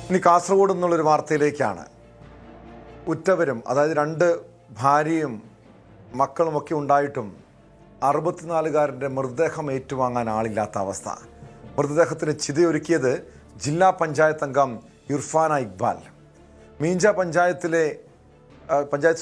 ഇനി കാസർഗോഡ് നിന്നുള്ളൊരു വാർത്തയിലേക്കാണ്. ഉറ്റവരും അതായത് 2 ഭാര്യയും മക്കളുമൊക്കെ ഉണ്ടായിട്ടും 64-കാരൻ്റെ മൃതദേഹം ഏറ്റുവാങ്ങാൻ ആളില്ലാത്ത അവസ്ഥ. മൃതദേഹത്തിന് ചിതയൊരുക്കിയത് ജില്ലാ പഞ്ചായത്ത് അംഗം ഇർഫാന ഇക്ബാൽ. മീഞ്ച പഞ്ചായത്ത്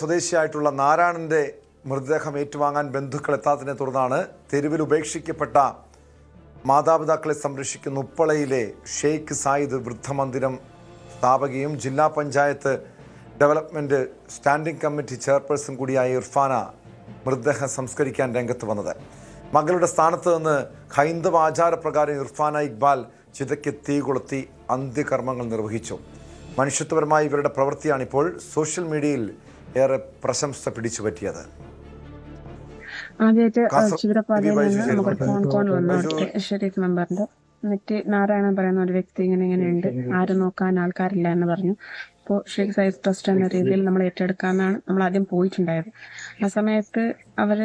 സ്വദേശിയായിട്ടുള്ള നാരായണൻ്റെ മൃതദേഹം ഏറ്റുവാങ്ങാൻ ബന്ധുക്കൾ എത്താത്തതിനെ തുടർന്നാണ് തെരുവിൽ ഉപേക്ഷിക്കപ്പെട്ട മാതാപിതാക്കളെ സംരക്ഷിക്കുന്ന ഉപ്പളയിലെ ഷെയ്ഖ് സായിദ് വൃദ്ധമന്ദിരം സ്ഥാപകയും ജില്ലാ panchayat development standing committee chairperson കൂടിയായ ഇർഫാന മൃതദേഹം സംസ്കരിക്കാൻ രംഗത്ത് വന്നത്. മകളുടെ സ്ഥാനത്ത് നിന്ന് ഹൈന്ദവ ആചാരപ്രകാരം ഇർഫാന ഇക്ബാൽ ചിതയ്ക്ക് തീ കൊളുത്തി അന്ത്യകർമ്മങ്ങൾ നിർവഹിച്ചു. മനുഷ്യത്വപരമായ ഇവരുടെ പ്രവൃത്തിയാണിപ്പോൾ സോഷ്യൽ മീഡിയയിൽ ഏറെ പ്രശംസ പിടിച്ചുപറ്റിയത്. ആദ്യമായിട്ട് ചിവരപ്പാലയിൽ നിന്ന് നമുക്കൊരു ഫോൺ കോൾ വന്നു ഷെരീഫ് മെമ്പറിന്റെ. എന്നിട്ട് നാരായണൻ പറയുന്ന ഒരു വ്യക്തി ഇങ്ങനെയുണ്ട്, ആരും നോക്കാൻ ആൾക്കാരില്ല എന്ന് പറഞ്ഞു. അപ്പോൾ ഷെയ്ഖ് സയ്യിദ് ട്രസ്റ്റ് എന്ന രീതിയിൽ നമ്മൾ ഏറ്റെടുക്കാമെന്നാണ് നമ്മൾ ആദ്യം പോയിട്ടുണ്ടായത്. ആ സമയത്ത് അവർ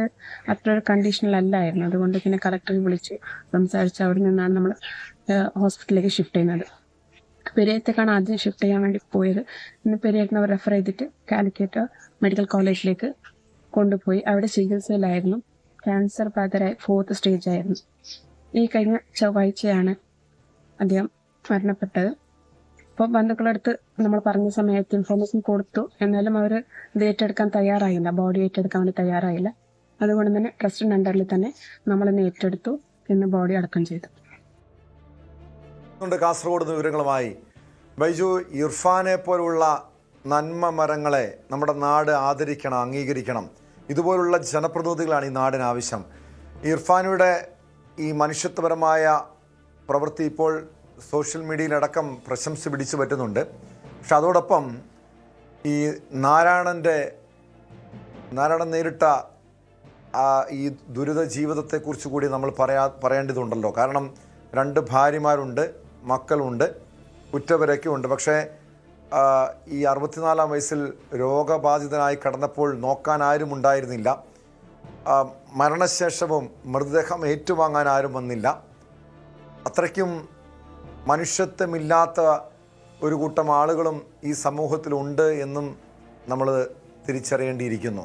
അത്ര ഒരു കണ്ടീഷനിലല്ലായിരുന്നു. അതുകൊണ്ട് പിന്നെ കളക്ടറെ വിളിച്ച് സംസാരിച്ച് അവിടെ നിന്നാണ് നമ്മൾ ഹോസ്പിറ്റലിലേക്ക് ഷിഫ്റ്റ് ചെയ്യുന്നത്. പെരിയത്തേക്കാണ് ആദ്യം ഷിഫ്റ്റ് ചെയ്യാൻ വേണ്ടി പോയത്. ഇന്ന് പെരിയത്തിന് അവർ റെഫർ ചെയ്തിട്ട് കാലിക്കറ്റ് മെഡിക്കൽ കോളേജിലേക്ക് കൊണ്ടുപോയി. അവിടെ ചികിത്സയിലായിരുന്നു. ക്യാൻസർ ബാധിതരായി 4th സ്റ്റേജ് ആയിരുന്നു. ഈ കഴിഞ്ഞ ചൊവ്വാഴ്ചയാണ് അദ്ദേഹം മരണപ്പെട്ടത്. അപ്പോൾ ബന്ധുക്കളടുത്ത് നമ്മൾ പറഞ്ഞ സമയത്ത് ഇൻഫോർമേഷൻ കൊടുത്തു. എന്നാലും അവർ ഇത് ഏറ്റെടുക്കാൻ തയ്യാറായില്ല, ബോഡി ഏറ്റെടുക്കാൻ വേണ്ടി തയ്യാറായില്ല. അതുകൊണ്ട് തന്നെ ട്രസ്റ്റിൻ്റെ അണ്ടറിൽ തന്നെ നമ്മളിന്ന് ഏറ്റെടുത്തു. ഇന്ന് ബോഡി അടക്കം ചെയ്തു. കാസർഗോഡ് നിന്ന് വിവരങ്ങളുമായി ബൈജു. ഇർഫാനെ പോലുള്ള നന്മ മരങ്ങളെ നമ്മുടെ നാട് ആദരിക്കണം, അംഗീകരിക്കണം. ഇതുപോലുള്ള ജനപ്രതിനിധികളാണ് ഈ നാടിന് ആവശ്യം. ഇർഫാനയുടെ ഈ മനുഷ്യത്വപരമായ പ്രവൃത്തി ഇപ്പോൾ സോഷ്യൽ മീഡിയയിലടക്കം പ്രശംസ പിടിച്ചു പറ്റുന്നുണ്ട്. പക്ഷെ അതോടൊപ്പം ഈ നാരായണൻ നേരിട്ട ഈ ദുരിത ജീവിതത്തെക്കുറിച്ച് കൂടി നമ്മൾ പറയേണ്ടതുണ്ടല്ലോ. കാരണം 2 ഭാര്യമാരുണ്ട്, മക്കളുണ്ട്, ഉറ്റവരൊക്കെ ഉണ്ട്. പക്ഷേ ഈ 64-ാം വയസ്സിൽ രോഗബാധിതനായി കടന്നപ്പോൾ നോക്കാൻ ആരും ഉണ്ടായിരുന്നില്ല. മരണശേഷവും മൃതദേഹം ഏറ്റുവാങ്ങാൻ ആരും വന്നില്ല. അത്രയ്ക്കും മനുഷ്യത്വമില്ലാത്ത ഒരു കൂട്ടം ആളുകളും ഈ സമൂഹത്തിലുണ്ട് എന്നും നമ്മൾ തിരിച്ചറിയേണ്ടിയിരിക്കുന്നു.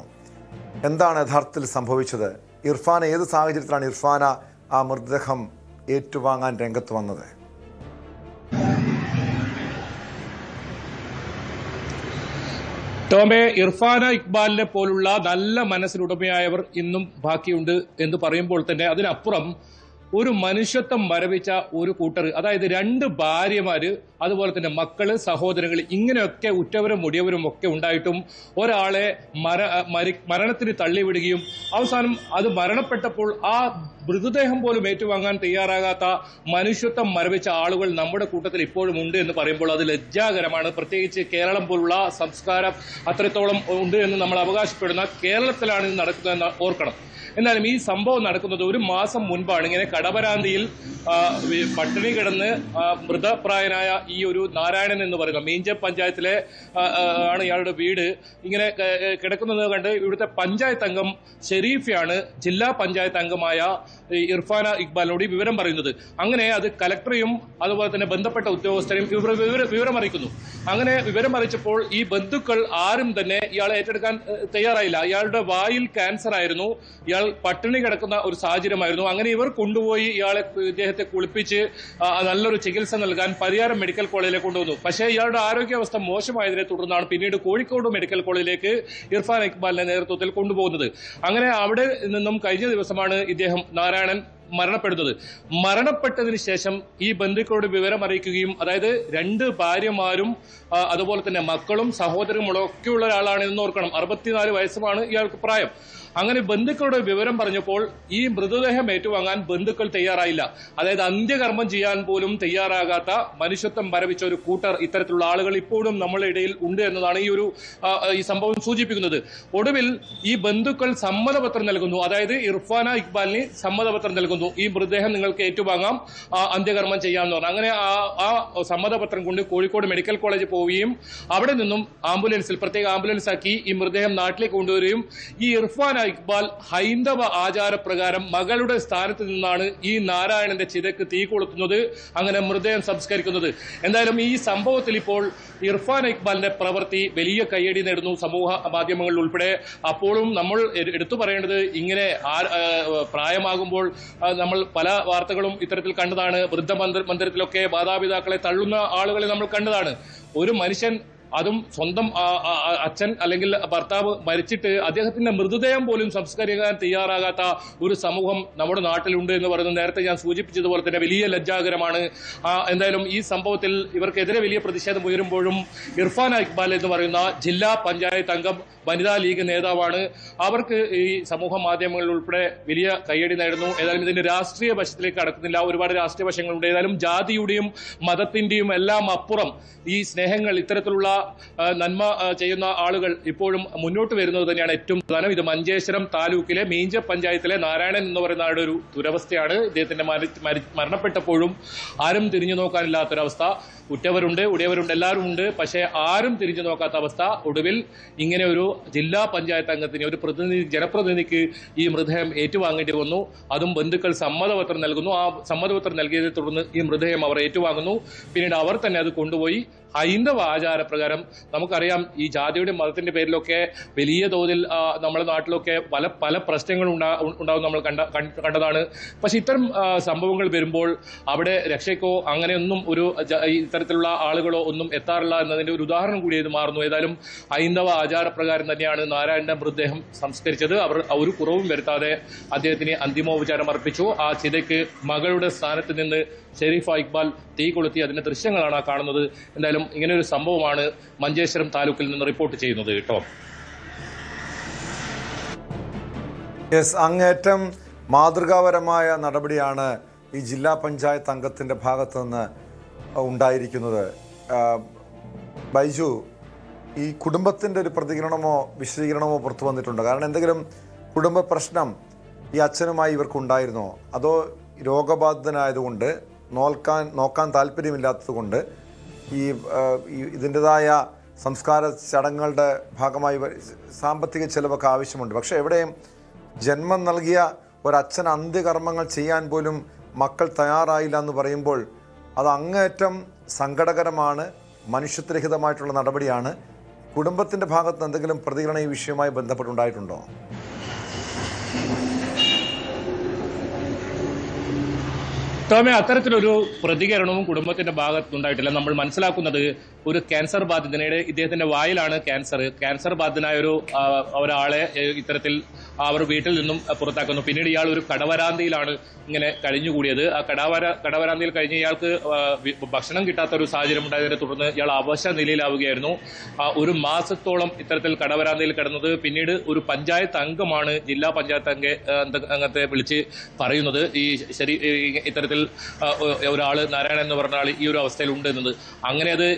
എന്താണ് യഥാർത്ഥത്തിൽ സംഭവിച്ചത്? ഇർഫാന ഏത് സാഹചര്യത്തിലാണ് ഇർഫാന ആ മൃതദേഹം ഏറ്റുവാങ്ങാൻ രംഗത്ത് വന്നത്? ടോമെ, ഇർഫാന ഇക്ബാലിനെ പോലുള്ള നല്ല മനസ്സിനുടമയായവർ ഇന്നും ബാക്കിയുണ്ട് എന്ന് പറയുമ്പോൾ തന്നെ അതിനപ്പുറം ഒരു മനുഷ്യത്വം മരവിച്ച ഒരു കൂട്ടർ, അതായത് 2 ഭാര്യമാര്, അതുപോലെ തന്നെ മക്കള്, സഹോദരങ്ങൾ, ഇങ്ങനെയൊക്കെ ഉറ്റവരും മുടിയവരും ഒക്കെ ഉണ്ടായിട്ടും ഒരാളെ മരണത്തിന് തള്ളിവിടുകയും അവസാനം അത് മരണപ്പെട്ടപ്പോൾ ആ മൃതദേഹം പോലും ഏറ്റുവാങ്ങാൻ തയ്യാറാകാത്ത മനുഷ്യത്വം മരവിച്ച ആളുകൾ നമ്മുടെ കൂട്ടത്തിൽ ഇപ്പോഴും ഉണ്ട് എന്ന് പറയുമ്പോൾ അത് ലജ്ജാകരമാണ്. പ്രത്യേകിച്ച് കേരളം പോലുള്ള സംസ്കാരം അത്രത്തോളം ഉണ്ട് എന്ന് നമ്മൾ അവകാശപ്പെടുന്ന കേരളത്തിലാണ് ഇത് നടക്കുന്നതെന്ന് ഓർക്കണം. എന്നാലും ഈ സംഭവം നടക്കുന്നത് 1 മാസം മുൻപാണ്. ഇങ്ങനെ കടപരാന്തിയിൽ പട്ടിണി കിടന്ന് മൃതപ്രായനായ ഈ ഒരു നാരായണൻ എന്ന് പറയുന്ന മീഞ്ച പഞ്ചായത്തിലെ ആണ് ഇയാളുടെ വീട്. ഇങ്ങനെ കിടക്കുന്നത് കണ്ട് ഇവിടുത്തെ പഞ്ചായത്ത് അംഗം ഷെരീഫയാണ് ജില്ലാ പഞ്ചായത്ത് അംഗമായ ഇർഫാന ഇക്ബാലിനോട് ഈ വിവരം പറയുന്നത്. അങ്ങനെ അത് കലക്ടറെയും അതുപോലെ തന്നെ ബന്ധപ്പെട്ട ഉദ്യോഗസ്ഥരെയും വിവരം അറിയിക്കുന്നു. അങ്ങനെ വിവരം അറിയിച്ചപ്പോൾ ഈ ബന്ധുക്കൾ ആരും തന്നെ ഇയാളെ ഏറ്റെടുക്കാൻ തയ്യാറായില്ല. ഇയാളുടെ വായിൽ ക്യാൻസർ ആയിരുന്നു, ഇയാൾ പട്ടിണി കിടക്കുന്ന ഒരു സാഹചര്യമായിരുന്നു. അങ്ങനെ ഇവർ കൊണ്ടുപോയി ഇദ്ദേഹത്തെ കുളിപ്പിച്ച് നല്ലൊരു ചികിത്സ നൽകാൻ പരിയാരം മെഡിക്കൽ കോളേജിലേക്ക് കൊണ്ടുവന്നു. പക്ഷേ ഇയാളുടെ ആരോഗ്യാവസ്ഥ മോശമായതിനെ തുടർന്നാണ് പിന്നീട് കോഴിക്കോട് മെഡിക്കൽ കോളേജിലേക്ക് ഇർഫാൻ ഇക്ബാലിന്റെ നേതൃത്വത്തിൽ കൊണ്ടുപോകുന്നത്. അങ്ങനെ അവിടെ നിന്നും കഴിഞ്ഞ ദിവസമാണ് ഇദ്ദേഹം നാരായണൻ മരണപ്പെടുന്നത്. മരണപ്പെട്ടതിന് ശേഷം ഈ ബന്ധുക്കളോട് വിവരം അറിയിക്കുകയും, അതായത് 2 ഭാര്യമാരും അതുപോലെ തന്നെ മക്കളും സഹോദരങ്ങളും ഒക്കെയുള്ള ഒരാളാണ് എന്ന് ഓർക്കണം. 64 വയസ്സുമാണ് ഇയാൾക്ക് പ്രായം. അങ്ങനെ ബന്ധുക്കളുടെ വിവരം പറഞ്ഞപ്പോൾ ഈ മൃതദേഹം ഏറ്റുവാങ്ങാൻ ബന്ധുക്കൾ തയ്യാറായില്ല. അതായത് അന്ത്യകർമ്മം ചെയ്യാൻ പോലും തയ്യാറാകാത്ത മനുഷ്യത്വം മരവിച്ച ഒരു കൂട്ടർ, ഇത്തരത്തിലുള്ള ആളുകൾ ഇപ്പോഴും നമ്മളുടെ ഇടയിൽ ഉണ്ട് എന്നതാണ് ഈ സംഭവം സൂചിപ്പിക്കുന്നത്. ഒടുവിൽ ഈ ബന്ധുക്കൾ സമ്മതപത്രം നൽകുന്നു. അതായത് ഇർഫാന ഇക്ബാലിന് സമ്മതപത്രം നൽകുന്നു. നൽകുന്നു. ഈ മൃതദേഹം നിങ്ങൾക്ക് ഏറ്റുവാങ്ങാം, അന്ത്യകർമ്മം ചെയ്യാമെന്ന് പറഞ്ഞു. അങ്ങനെ ആ സമ്മതപത്രം കൊണ്ട് കോഴിക്കോട് മെഡിക്കൽ കോളേജ് പോവുകയും അവിടെ നിന്നും ആംബുലൻസിൽ, പ്രത്യേക ആംബുലൻസ് ആക്കി ഈ മൃതദേഹം നാട്ടിലേക്ക് കൊണ്ടുവരികയും ഈ ഇർഫാന ഇക്ബാൽ ഹൈന്ദവ ആചാരപ്രകാരം മകളുടെ സ്ഥാനത്ത് നിന്നാണ് ഈ നാരായണന്റെ ചിതയ്ക്ക് തീ കൊളുത്തുന്നത്, അങ്ങനെ മൃതദേഹം സംസ്കരിക്കുന്നത്. എന്തായാലും ഈ സംഭവത്തിൽ ഇപ്പോൾ ഇർഫാൻ ഇക്ബാലിന്റെ പ്രവൃത്തി വലിയ കയ്യടി നേടുന്നു സമൂഹ മാധ്യമങ്ങളിൽ ഉൾപ്പെടെ. അപ്പോഴും നമ്മൾ എടുത്തു പറയേണ്ടത്, ഇങ്ങനെ പ്രായമാകുമ്പോൾ നമ്മൾ പല വാർത്തകളും ഇത്തരത്തിൽ കണ്ടതാണ്. വൃദ്ധമന്ദിരത്തിലൊക്കെ മാതാപിതാക്കളെ തള്ളുന്ന ആളുകളെ നമ്മൾ കണ്ടതാണ്. ഒരു മനുഷ്യൻ, അതും സ്വന്തം അച്ഛൻ അല്ലെങ്കിൽ ഭർത്താവ് മരിച്ചിട്ട് അദ്ദേഹത്തിന്റെ മൃതദേഹം പോലും സംസ്കരിക്കാൻ തയ്യാറാകാത്ത ഒരു സമൂഹം നമ്മുടെ നാട്ടിലുണ്ട് എന്ന് പറയുന്നത് നേരത്തെ ഞാൻ സൂചിപ്പിച്ചതുപോലെ തന്നെ വലിയ ലജ്ജാകരമാണ്. എന്തായാലും ഈ സംഭവത്തിൽ ഇവർക്കെതിരെ വലിയ പ്രതിഷേധം ഉയരുമ്പോഴും ഇർഫാന ഇക്ബാൽ എന്ന് പറയുന്ന ജില്ലാ പഞ്ചായത്ത് അംഗം, വനിതാ ലീഗ് നേതാവാണ്. അവർക്ക് ഈ സമൂഹ മാധ്യമങ്ങളിൽ ഉൾപ്പെടെ വലിയ കയ്യടി നേടുന്നു. ഏതായാലും ഇതിന്റെ രാഷ്ട്രീയ വശത്തിലേക്ക് കടക്കുന്നില്ല, ഒരുപാട് രാഷ്ട്രീയ വശങ്ങളുണ്ട്. ഏതായാലും ജാതിയുടെയും മതത്തിന്റെയും എല്ലാം അപ്പുറം ഈ സ്നേഹങ്ങൾ, ഇത്തരത്തിലുള്ള നന്മ ചെയ്യുന്ന ആളുകൾ ഇപ്പോഴും മുന്നോട്ട് വരുന്നത് തന്നെയാണ് ഏറ്റവും പ്രധാനം. ഇത് മഞ്ചേശ്വരം താലൂക്കിലെ മീഞ്ച പഞ്ചായത്തിലെ നാരായണൻ എന്ന് പറയുന്ന ആളുടെ ഒരു ദുരവസ്ഥയാണ്. ഇദ്ദേഹത്തിന്റെ മരണപ്പെട്ടപ്പോഴും ആരും തിരിഞ്ഞു നോക്കാനില്ലാത്തൊരവസ്ഥ. ഉറ്റവരുണ്ട്, ഉടയവരുണ്ട്, എല്ലാവരും ഉണ്ട്. പക്ഷേ ആരും തിരിഞ്ഞു നോക്കാത്ത അവസ്ഥ. ഒടുവിൽ ഇങ്ങനെ ഒരു ജില്ലാ പഞ്ചായത്ത് അംഗത്തിന്, ഒരു ജനപ്രതിനിധിക്ക് ഈ മൃതദേഹം ഏറ്റുവാങ്ങേണ്ടി വന്നു. അതും ബന്ധുക്കൾ സമ്മതപത്രം നൽകുന്നു. ആ സമ്മതപത്രം നൽകിയതിനെ തുടർന്ന് ഈ മൃതദേഹം അവർ ഏറ്റുവാങ്ങുന്നു. പിന്നീട് അവർ തന്നെ അത് കൊണ്ടുപോയി ഹൈന്ദവ ആചാരപ്രകാരം, നമുക്കറിയാം ഈ ജാതിയുടെ മതത്തിന്റെ പേരിലൊക്കെ വലിയ തോതിൽ നമ്മുടെ നാട്ടിലൊക്കെ പല പ്രശ്നങ്ങളും ഉണ്ടാവും, നമ്മൾ കണ്ടതാണ്. പക്ഷെ ഇത്തരം സംഭവങ്ങൾ വരുമ്പോൾ അവിടെ രക്ഷയ്ക്കോ അങ്ങനെയൊന്നും ഇത്തരത്തിലുള്ള ആളുകളോ ഒന്നും എത്താറില്ല എന്നതിന്റെ ഒരു ഉദാഹരണം കൂടി ഇത് മാറുന്നു. ഏതായാലും ഹൈന്ദവ ആചാരപ്രകാരം തന്നെയാണ് നാരായണന്റെ മൃതദേഹം സംസ്കരിച്ചത്. അവർ ഒരു കുറവും വരുത്താതെ അദ്ദേഹത്തിന് അന്തിമോപചാരം അർപ്പിച്ചു. ആ ചിതയ്ക്ക് മകളുടെ സ്ഥാനത്ത് നിന്ന് ഷെരീഫ ഇക്ബാൽ തീ കൊളുത്തി അതിന്റെ ദൃശ്യങ്ങളാണ് കാണുന്നത്. എന്തായാലും ഇങ്ങനെ ഒരു സംഭവമാണ് മഞ്ചേശ്വരം താലൂക്കിൽ നിന്ന് റിപ്പോർട്ട് ചെയ്യുന്നത് കേട്ടോ. അങ്ങേറ്റം മാതൃകാപരമായ നടപടിയാണ് ഈ ജില്ലാ പഞ്ചായത്ത് അംഗത്തിന്റെ ഭാഗത്ത് നിന്ന് ഉണ്ടായിരിക്കുന്നത്. ബൈജു, ഈ കുടുംബത്തിന്റെ ഒരു പ്രതികരണമോ വിശദീകരണമോ പുറത്തു വന്നിട്ടുണ്ടോ? കാരണം എന്തെങ്കിലും കുടുംബ പ്രശ്നം ഈ അച്ഛനുമായി ഇവർക്കുണ്ടായിരുന്നോ? അതോ രോഗബാധിതനായതുകൊണ്ട് നോക്കാൻ താല്പര്യമില്ലാത്തത് കൊണ്ട് ഇതിൻ്റെതായ സംസ്കാര ചടങ്ങുകളുടെ ഭാഗമായി സാമ്പത്തിക ചെലവൊക്കെ ആവശ്യമുണ്ട്. പക്ഷേ എവിടെയും ജന്മം നൽകിയ ഒരച്ഛൻ അന്ത്യകർമ്മങ്ങൾ ചെയ്യാൻ പോലും മക്കൾ തയ്യാറായില്ല എന്ന് പറയുമ്പോൾ അത് അങ്ങേറ്റം സങ്കടകരമാണ്, മനുഷ്യത്വരഹിതമായിട്ടുള്ള നടപടിയാണ്. കുടുംബത്തിൻ്റെ ഭാഗത്ത് എന്തെങ്കിലും പ്രതികരണം ഈ വിഷയവുമായി ബന്ധപ്പെട്ടുണ്ടായിട്ടുണ്ടോ? ടോമെ, അത്തരത്തിലൊരു പ്രതികരണവും കുടുംബത്തിന്റെ ഭാഗത്തുണ്ടായിട്ടില്ല. നമ്മൾ മനസ്സിലാക്കുന്നത് ഒരു ക്യാൻസർ ബാധിതനയുടെ, ഇദ്ദേഹത്തിന്റെ വായിലാണ് ക്യാൻസർ ബാധിതനായ ഒരാളെ ഇത്തരത്തിൽ അവർ വീട്ടിൽ നിന്നും പുറത്താക്കുന്നു. പിന്നീട് ഇയാൾ ഒരു കടവരാന്തയിലാണ് ഇങ്ങനെ കഴിഞ്ഞുകൂടിയത്. ആ കടവരാന്തയിൽ കഴിഞ്ഞ് ഇയാൾക്ക് ഭക്ഷണം കിട്ടാത്ത ഒരു സാഹചര്യം ഉണ്ടായതിനെ തുടർന്ന് ഇയാൾ അവശ നിലയിലാവുകയായിരുന്നു. ഒരു മാസത്തോളം ഇത്തരത്തിൽ കടവരാന്തയിൽ കിടന്നത്. പിന്നീട് ഒരു പഞ്ചായത്ത് അംഗമാണ്, ജില്ലാ പഞ്ചായത്ത് അംഗത്തെ വിളിച്ച് പറയുന്നത് ഇത്തരത്തിൽ ഒരാള്, നാരായണൻ എന്ന് പറഞ്ഞ ആൾ ഈ ഒരു അവസ്ഥയിൽ ഉണ്ട് എന്നത്. അങ്ങനെ അത്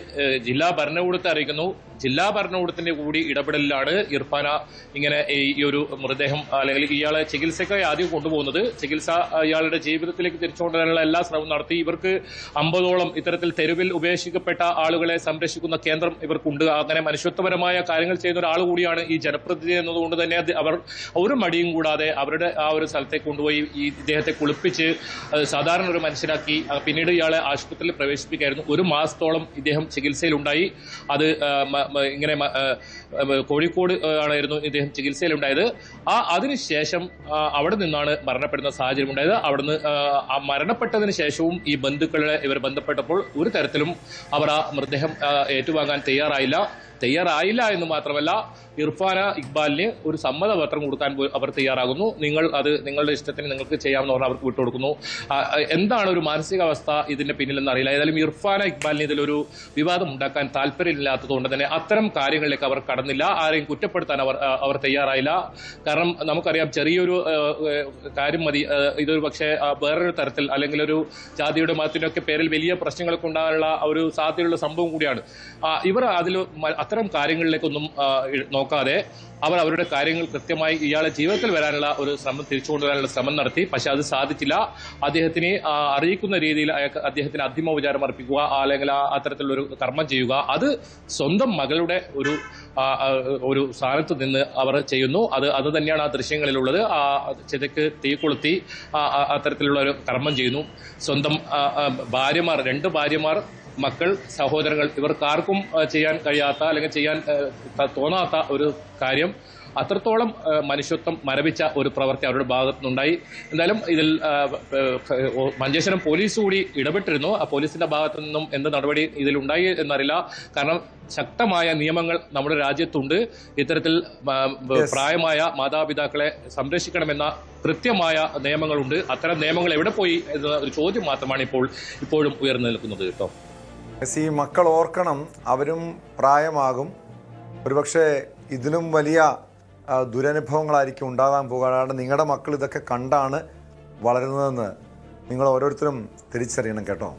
ജില്ലാ ഭരണകൂടത്തെ അറിയിക്കുന്നു. ജില്ലാ ഭരണകൂടത്തിന്റെ കൂടി ഇടപെടലിലാണ് ഇർഫാന ഇങ്ങനെ ഈ ഒരു മൃതദേഹം, അല്ലെങ്കിൽ ഇയാളെ ചികിത്സയ്ക്കായി ആദ്യം കൊണ്ടുപോകുന്നത്. ചികിത്സ ഇയാളുടെ ജീവിതത്തിലേക്ക് തിരിച്ചുകൊണ്ടുവരാനുള്ള എല്ലാ ശ്രമവും നടത്തി. ഇവർക്ക് 50ഓളം ഇത്തരത്തിൽ തെരുവിൽ ഉപേക്ഷിക്കപ്പെട്ട ആളുകളെ സംരക്ഷിക്കുന്ന കേന്ദ്രം ഇവർക്കുണ്ട്. അങ്ങനെ മനുഷ്യത്വപരമായ കാര്യങ്ങൾ ചെയ്യുന്ന ഒരാൾ കൂടിയാണ് ഈ ജനപ്രതിനിധി എന്നതുകൊണ്ട് തന്നെ അവർ ഒരു മടിയും കൂടാതെ അവരുടെ ആ ഒരു സ്ഥലത്തേക്ക് കൊണ്ടുപോയി ഈ ഇദ്ദേഹത്തെ കുളിപ്പിച്ച് സാധാരണ ഒരു മനുഷ്യനാക്കി പിന്നീട് ഇയാളെ ആശുപത്രിയിൽ പ്രവേശിപ്പിക്കുകയായിരുന്നു. ഒരു മാസത്തോളം ഇദ്ദേഹം ചികിത്സയിലുണ്ടായി. അത് ഇങ്ങനെ കോഴിക്കോട് ആയിരുന്നു ഇദ്ദേഹം ചികിത്സയിലുണ്ടായത്. അതിനുശേഷം അവിടെ നിന്നാണ് മരണപ്പെടുന്ന സാഹചര്യം ഉണ്ടായത്. അവിടുന്ന് മരണപ്പെട്ടതിന് ശേഷവും ഈ ബന്ധുക്കളെ ഇവർ ബന്ധപ്പെട്ടപ്പോൾ ഒരു തരത്തിലും അവർ ആ മൃതദേഹം ഏറ്റുവാങ്ങാൻ തയ്യാറായില്ല എന്ന് മാത്രമല്ല, ഇർഫാന ഇക്ബാലിന് ഒരു സമ്മതപത്രം കൊടുക്കാൻ അവർ തയ്യാറാകുന്നു. നിങ്ങളുടെ ഇഷ്ടത്തിന് നിങ്ങൾക്ക് ചെയ്യാമെന്ന് പറഞ്ഞാൽ അവർക്ക് വിട്ടുകൊടുക്കുന്നു. എന്താണ് ഒരു മാനസികാവസ്ഥ ഇതിന്റെ പിന്നിലെന്ന് അറിയില്ല. ഏതായാലും ഇർഫാന ഇക്ബാലിന് ഇതിലൊരു വിവാദം ഉണ്ടാക്കാൻ താല്പര്യമില്ലാത്തതുകൊണ്ട് തന്നെ അത്തരം കാര്യങ്ങളിലേക്ക് അവർ കടന്നില്ല. ആരെയും കുറ്റപ്പെടുത്താൻ അവർ തയ്യാറായില്ല. കാരണം നമുക്കറിയാം, ചെറിയൊരു കാര്യം മതി, ഇതൊരു പക്ഷേ വേറൊരു തരത്തിൽ അല്ലെങ്കിൽ ഒരു ജാതിയുടെ മതത്തിൻ്റെ ഒക്കെ പേരിൽ വലിയ പ്രശ്നങ്ങൾക്ക് ഉണ്ടാകാനുള്ള ഒരു സാധ്യതയുള്ള സംഭവം കൂടിയാണ്. ഇവർ അതിൽ അത്തരം കാര്യങ്ങളിലേക്കൊന്നും നോക്കാതെ അവർ അവരുടെ കാര്യങ്ങൾ കൃത്യമായി ഇയാളെ ജീവിതത്തിൽ വരാനുള്ള ഒരു ശ്രമം തിരിച്ചു കൊണ്ടുവരാനുള്ള ശ്രമം നടത്തി. പക്ഷെ അത് സാധിച്ചില്ല. അദ്ദേഹത്തിനെ അറിയിക്കുന്ന രീതിയിൽ അദ്ദേഹത്തിന് അന്തിമോപചാരം അർപ്പിക്കുക, അല്ലെങ്കിൽ അത്തരത്തിലുള്ളൊരു കർമ്മം ചെയ്യുക, അത് സ്വന്തം മകളുടെ ഒരു സ്ഥാനത്ത് നിന്ന് അവർ ചെയ്യുന്നു. അത് തന്നെയാണ് ആ ദൃശ്യങ്ങളിലുള്ളത്. ആ ചിതയ്ക്ക് തീ കൊളുത്തി അത്തരത്തിലുള്ള ഒരു കർമ്മം ചെയ്യുന്നു. സ്വന്തം ഭാര്യമാർ, 2 ഭാര്യമാർ, മക്കൾ, സഹോദരങ്ങൾ, ഇവർക്കാർക്കും ചെയ്യാൻ കഴിയാത്ത അല്ലെങ്കിൽ ചെയ്യാൻ തോന്നാത്ത ഒരു കാര്യം. അത്രത്തോളം മനുഷ്യത്വം മരവിച്ച ഒരു പ്രവൃത്തി അവരുടെ ഭാഗത്തു നിന്നുണ്ടായി. എന്തായാലും ഇതിൽ മഞ്ചേശ്വരം പോലീസ് കൂടി ഇടപെട്ടിരുന്നു. ആ പോലീസിന്റെ ഭാഗത്തു നിന്നും എന്ത് നടപടി ഇതിലുണ്ടായി എന്നറിയില്ല. കാരണം ശക്തമായ നിയമങ്ങൾ നമ്മുടെ രാജ്യത്തുണ്ട്. ഇത്തരത്തിൽ പ്രായമായ മാതാപിതാക്കളെ സംരക്ഷിക്കണമെന്ന കൃത്യമായ നിയമങ്ങളുണ്ട്. അത്തരം നിയമങ്ങൾ എവിടെ പോയി എന്ന ഒരു ചോദ്യം മാത്രമാണ് ഇപ്പോഴും ഉയർന്നു നിൽക്കുന്നത് കേട്ടോ. ഈ മക്കൾ ഓർക്കണം, അവരും പ്രായമാകും. ഒരുപക്ഷെ ഇതിലും വലിയ ദുരനുഭവങ്ങളായിരിക്കും ഉണ്ടാകാൻ പോകുകയാണ്. നിങ്ങളുടെ മക്കൾ ഇതൊക്കെ കണ്ടാണ് വളരുന്നതെന്ന് നിങ്ങൾ ഓരോരുത്തരും തിരിച്ചറിയണം കേട്ടോ.